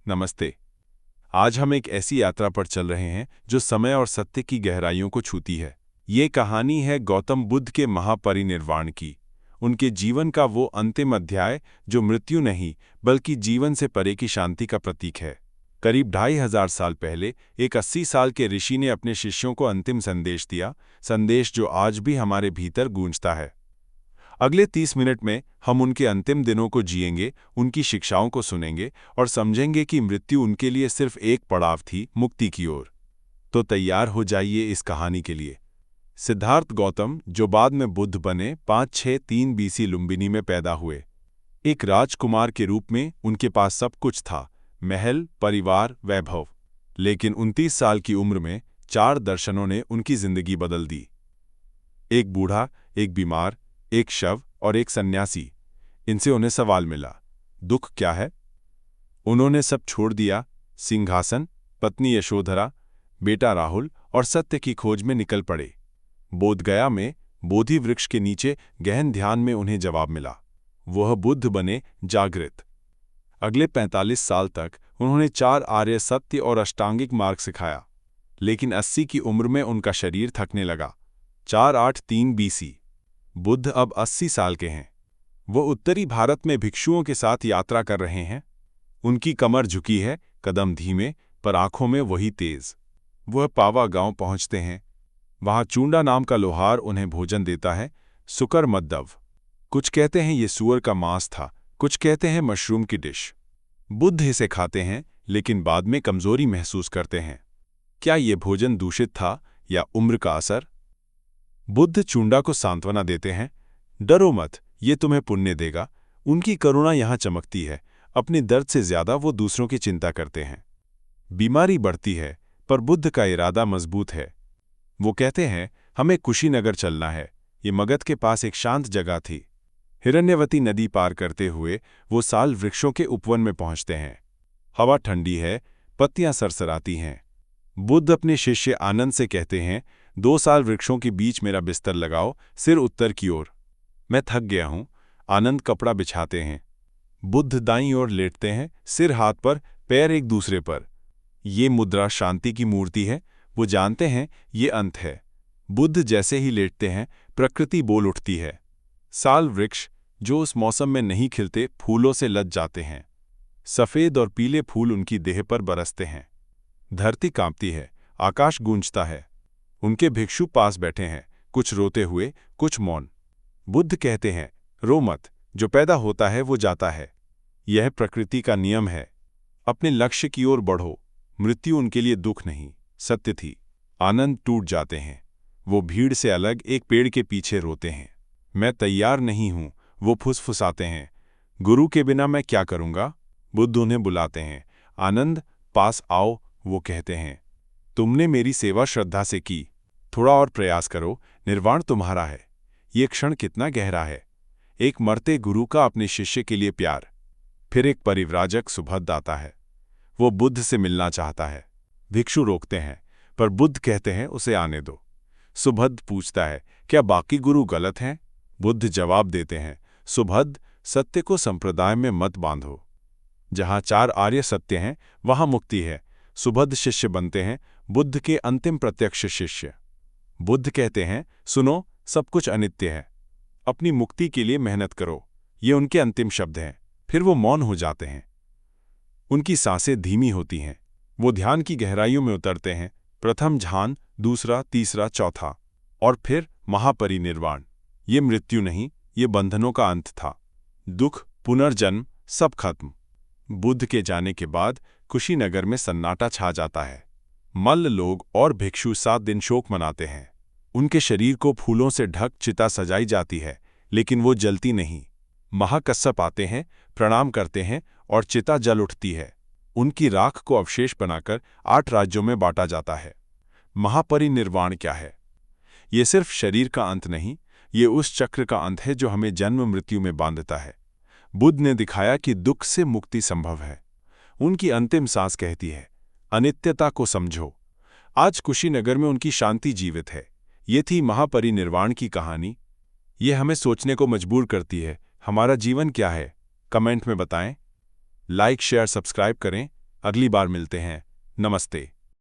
नमस्ते। आज हम एक ऐसी यात्रा पर चल रहे हैं जो समय और सत्य की गहराइयों को छूती है। ये कहानी है गौतम बुद्ध के महापरिनिर्वाण की, उनके जीवन का वो अंतिम अध्याय जो मृत्यु नहीं बल्कि जीवन से परे की शांति का प्रतीक है। करीब 2500 साल पहले एक 80 साल के ऋषि ने अपने शिष्यों को अंतिम संदेश दिया, संदेश जो आज भी हमारे भीतर गूंजता है। अगले 30 मिनट में हम उनके अंतिम दिनों को जिएंगे, उनकी शिक्षाओं को सुनेंगे और समझेंगे कि मृत्यु उनके लिए सिर्फ एक पड़ाव थी मुक्ति की ओर। तो तैयार हो जाइए इस कहानी के लिए। सिद्धार्थ गौतम, जो बाद में बुद्ध बने, 563 बीसी लुम्बिनी में पैदा हुए। एक राजकुमार के रूप में उनके पास सब कुछ था, महल, परिवार, वैभव। लेकिन 29 साल की उम्र में 4 दर्शनों ने उनकी जिंदगी बदल दी। एक बूढ़ा, एक बीमार, एक शव और एक सन्यासी। इनसे उन्हें सवाल मिला, दुख क्या है? उन्होंने सब छोड़ दिया, सिंहासन, पत्नी यशोधरा, बेटा राहुल और सत्य की खोज में निकल पड़े। बोधगया में बोधि वृक्ष के नीचे गहन ध्यान में उन्हें जवाब मिला। वह बुद्ध बने, जागृत। अगले 45 साल तक उन्होंने 4 आर्य सत्य और अष्टांगिक मार्ग सिखाया। लेकिन 80 की उम्र में उनका शरीर थकने लगा। 483 बीसी। बुद्ध अब 80 साल के हैं। वो उत्तरी भारत में भिक्षुओं के साथ यात्रा कर रहे हैं। उनकी कमर झुकी है, कदम धीमे, पर आंखों में वही तेज। वह पावा गांव पहुंचते हैं। वहां चूंडा नाम का लोहार उन्हें भोजन देता है, सुकर मद्दव। कुछ कहते हैं ये सूअर का मांस था, कुछ कहते हैं मशरूम की डिश। बुद्ध इसे खाते हैं, लेकिन बाद में कमजोरी महसूस करते हैं। क्या ये भोजन दूषित था या उम्र का असर? बुद्ध चूंडा को सांत्वना देते हैं, डरो मत, ये तुम्हें पुण्य देगा। उनकी करुणा यहाँ चमकती है। अपने दर्द से ज्यादा वो दूसरों की चिंता करते हैं। बीमारी बढ़ती है, पर बुद्ध का इरादा मजबूत है। वो कहते हैं, हमें कुशीनगर चलना है। ये मगध के पास एक शांत जगह थी। हिरण्यवती नदी पार करते हुए वो साल वृक्षों के उपवन में पहुंचते हैं। हवा ठंडी है, पत्तियां सरसराती हैं। बुद्ध अपने शिष्य आनंद से कहते हैं, 2 साल वृक्षों के बीच मेरा बिस्तर लगाओ, सिर उत्तर की ओर। मैं थक गया हूं। आनंद कपड़ा बिछाते हैं। बुद्ध दाईं ओर लेटते हैं, सिर हाथ पर, पैर एक दूसरे पर। ये मुद्रा शांति की मूर्ति है। वो जानते हैं ये अंत है। बुद्ध जैसे ही लेटते हैं, प्रकृति बोल उठती है। साल वृक्ष, जो उस मौसम में नहीं खिलते, फूलों से लद जाते हैं। सफ़ेद और पीले फूल उनकी देह पर बरसते हैं। धरती कांपती है, आकाश गूंजता है। उनके भिक्षु पास बैठे हैं, कुछ रोते हुए, कुछ मौन। बुद्ध कहते हैं, रो मत, जो पैदा होता है वो जाता है। यह प्रकृति का नियम है। अपने लक्ष्य की ओर बढ़ो। मृत्यु उनके लिए दुख नहीं, सत्य थी। आनंद टूट जाते हैं। वो भीड़ से अलग एक पेड़ के पीछे रोते हैं। मैं तैयार नहीं हूं, वो फुसफुसाते हैं। गुरु के बिना मैं क्या करूंगा? बुद्ध उन्हें बुलाते हैं। आनंद, पास आओ। वो कहते हैं, तुमने मेरी सेवा श्रद्धा से की, थोड़ा और प्रयास करो, निर्वाण तुम्हारा है। ये क्षण कितना गहरा है। एक मरते गुरु का अपने शिष्य के लिए प्यार। फिर एक परिव्राजक सुभद्द आता है। वो बुद्ध से मिलना चाहता है। भिक्षु रोकते हैं, पर बुद्ध कहते हैं उसे आने दो। सुभद्द पूछता है, क्या बाकी गुरु गलत हैं? बुद्ध जवाब देते हैं, सुभद्द, सत्य को संप्रदाय में मत बांधो। जहां 4 आर्य सत्य हैं, वहां मुक्ति है। सुभद्द शिष्य बनते हैं, बुद्ध के अंतिम प्रत्यक्ष शिष्य। बुद्ध कहते हैं, सुनो, सब कुछ अनित्य है। अपनी मुक्ति के लिए मेहनत करो। ये उनके अंतिम शब्द हैं। फिर वो मौन हो जाते हैं। उनकी सांसें धीमी होती हैं। वो ध्यान की गहराइयों में उतरते हैं। प्रथम ध्यान, दूसरा, तीसरा, चौथा, और फिर महापरिनिर्वाण। ये मृत्यु नहीं, ये बंधनों का अंत था। दुख, पुनर्जन्म, सब खत्म। बुद्ध के जाने के बाद कुशीनगर में सन्नाटा छा जाता है। मल्ल लोग और भिक्षु 7 दिन शोक मनाते हैं। उनके शरीर को फूलों से ढक चिता सजाई जाती है, लेकिन वो जलती नहीं। महाकश्यप आते हैं, प्रणाम करते हैं और चिता जल उठती है। उनकी राख को अवशेष बनाकर 8 राज्यों में बांटा जाता है। महापरिनिर्वाण क्या है? ये सिर्फ शरीर का अंत नहीं, ये उस चक्र का अंत है जो हमें जन्म मृत्यु में बांधता है। बुद्ध ने दिखाया कि दुख से मुक्ति संभव है। उनकी अंतिम सांस कहती है, अनित्यता को समझो। आज कुशीनगर में उनकी शांति जीवित है। ये थी महापरिनिर्वाण की कहानी। ये हमें सोचने को मजबूर करती है, हमारा जीवन क्या है? कमेंट में बताएं। लाइक, शेयर, सब्सक्राइब करें। अगली बार मिलते हैं। नमस्ते।